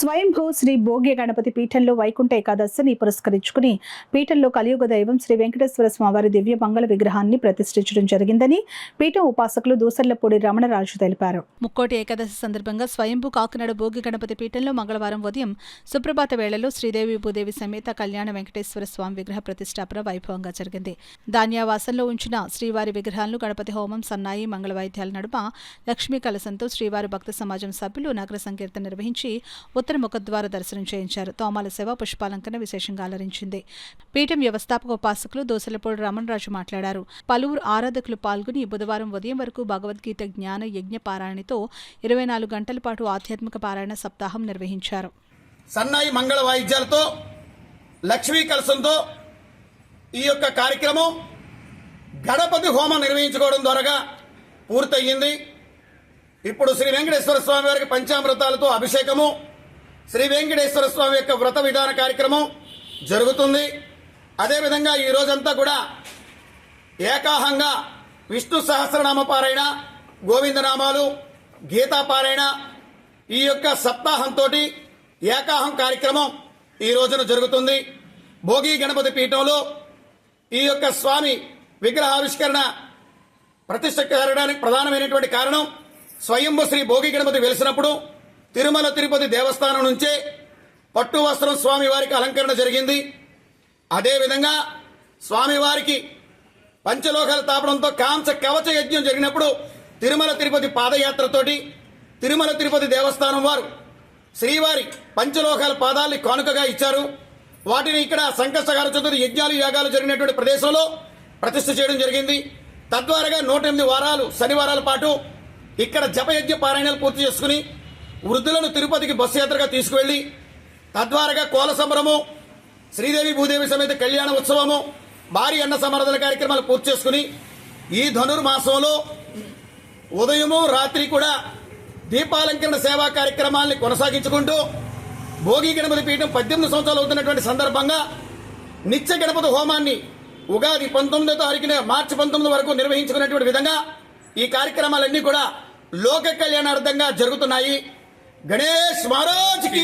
స్వయంభూ శ్రీ భోగ్య గణపతి పీఠంలో వైకుంఠ ఏకాదశిని పురస్కరించుకుని పీఠంలో కలియుగ దైవం శ్రీ వెంకటేశ్వర స్వామివారి దివ్య మంగళ విగ్రహాన్ని ప్రతిష్ఠించడం జరిగిందని పీఠం ఉపాసకులు దూసర్లపూడి రమణరాజు తెలిపారు. ముక్కోటి ఏకాదశి సందర్భంగా స్వయంభూ కాకినాడ భోగ్య గణపతి పీఠంలో మంగళవారం ఉదయం సుప్రభాత వేళలో శ్రీదేవి భూదేవి సమేత కళ్యాణ వెంకటేశ్వర స్వామి విగ్రహ ప్రతిష్టాపన వైభవంగా జరిగింది. ధాన్యావాసంలో ఉంచిన శ్రీవారి విగ్రహాలను గణపతి హోమం, సన్నాయి, మంగళ వాయిద్యాల నడుమ లక్ష్మీ కలశంతో శ్రీవారి భక్త సమాజం సభ్యులు నగర సంకీర్తన నిర్వహించి ఉత్తర ముఖద్వార దర్శనం చేయించారు. తోమాల సేవ, పుష్పాలంకరణ విశేషంగా అలరించింది. పీఠం వ్యవస్థాపక ఉపాసకులు దోసలపూడి రమణరాజు మాట్లాడారు. పలువురు ఆరాధకులు పాల్గొని బుధవారం ఉదయం వరకు భగవద్గీత జ్ఞాన యజ్ఞ పారాయణతో 24 గంటల పాటు ఆధ్యాత్మిక పారాయణ సప్తాహం నిర్వహించారు. సన్నాయి మంగళ వాయిద్యాలతో లక్ష్మీ కలశంతో ఈ యొక్క కార్యక్రమం గణపతి హోమం నిర్వహించుకోవడం ద్వారా పూర్తయింది. ఇప్పుడు శ్రీ వెంకటేశ్వర స్వామి వారికి పంచామృతాలతో అభిషేకము, శ్రీ వెంకటేశ్వర స్వామి యొక్క వ్రత విధాన కార్యక్రమం జరుగుతుంది. అదేవిధంగా ఈ రోజంతా కూడా ఏకాహంగా విష్ణు సహస్రనామ పారాయణ, గోవిందనామాలు, గీతా పారాయణ, ఈ యొక్క సప్తాహంతో ఏకాహం కార్యక్రమం ఈ రోజున జరుగుతుంది. భోగి గణపతి పీఠంలో ఈ యొక్క స్వామి విగ్రహావిష్కరణ ప్రతిష్ఠ జరగడానికి ప్రధానమైనటువంటి కారణం స్వయంభూ శ్రీ భోగి గణపతి వెలిసినప్పుడు తిరుమల తిరుపతి దేవస్థానం నుంచే పట్టు వస్త్రం స్వామివారికి అలంకరణ జరిగింది. అదేవిధంగా స్వామివారికి పంచలోకాల తాపడంతో కాంస కవచ యజ్ఞం జరిగినప్పుడు తిరుమల తిరుపతి పాదయాత్రతోటి తిరుమల తిరుపతి దేవస్థానం వారు శ్రీవారి పంచలోకాల పాదాల్ని కానుకగా ఇచ్చారు. వాటిని ఇక్కడ సంకష్టకాల చతుర్థి యజ్ఞాలు యాగాలు జరిగినటువంటి ప్రదేశంలో ప్రతిష్ఠ చేయడం జరిగింది. తద్వారాగా 108 వారాలు శనివారాల పాటు ఇక్కడ జపయజ్ఞ పారాయణాలు పూర్తి చేసుకుని వృద్ధులను తిరుపతికి బస్సు యాత్రగా తీసుకువెళ్లి తద్వారాగా కోల సంబరము, శ్రీదేవి భూదేవి సమేత కళ్యాణ ఉత్సవము, భారీ అన్న సమారాధన కార్యక్రమాలు పూర్తి చేసుకుని ఈ ధనుర్మాసంలో ఉదయము రాత్రి కూడా దీపాలంకరణ సేవా కార్యక్రమాల్ని కొనసాగించుకుంటూ భోగి గణపతి పీఠం 18 సంవత్సరాలు అవుతున్నటువంటి సందర్భంగా నిత్య గణపతి హోమాన్ని ఉగాది 19వ తారీఖున మార్చి 19 వరకు నిర్వహించుకునేటువంటి విధంగా ఈ కార్యక్రమాలన్నీ కూడా లోక కళ్యాణార్థంగా జరుగుతున్నాయి. గణేష్ మహారాజ్ కి